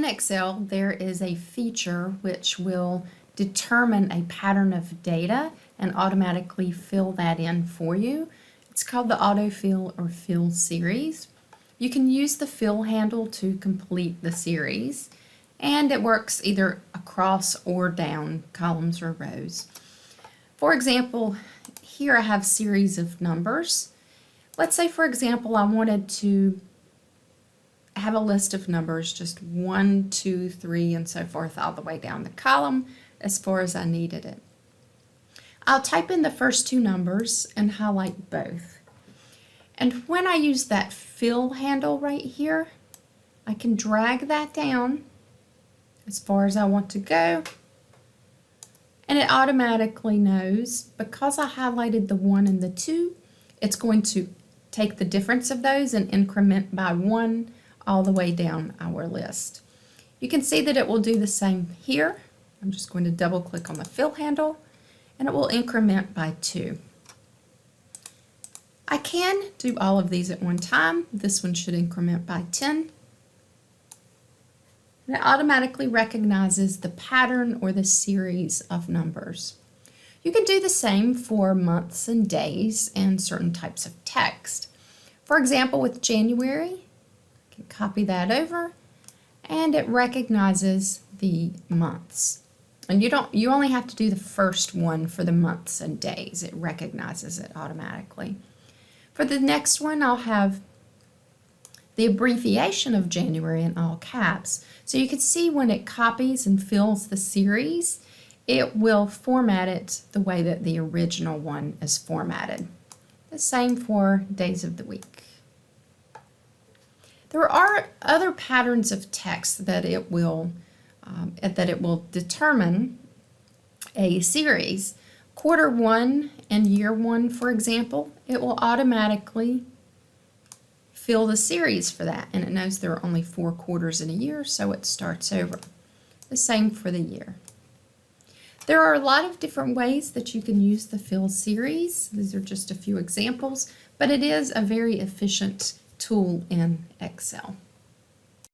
In Excel, there is a feature which will determine a pattern of data and automatically fill that in for you. It's called the AutoFill or Fill series. You can use the fill handle to complete the series, and it works either across or down columns or rows. For example, here I have series of numbers. Let's say, for example, I wanted to have a list of numbers, just 1, 2, 3, and so forth, all the way down the column as far as I needed it. I'll type in the first two numbers and highlight both. And when I use that fill handle right here, I can drag that down as far as I want to go, and it automatically knows, because I highlighted the 1 and the 2, it's going to take the difference of those and increment by 1 all the way down our list. You can see that it will do the same here. I'm just going to double click on the fill handle and it will increment by 2. I can do all of these at one time. This one should increment by 10. And it automatically recognizes the pattern or the series of numbers. You can do the same for months and days and certain types of text. For example, with January, I can copy that over and it recognizes the months. And you only have to do the first one for the months and days. It recognizes it automatically. For the next one, I'll have the abbreviation of January in all caps. So you can see when it copies and fills the series, it will format it the way that the original one is formatted. The same for days of the week. There are other patterns of text that it will determine a series. Quarter 1 and year 1, for example, it will automatically fill the series for that, and it knows there are only 4 quarters in a year, so it starts over. The same for the year. There are a lot of different ways that you can use the fill series. These are just a few examples, but it is a very efficient tool in Excel.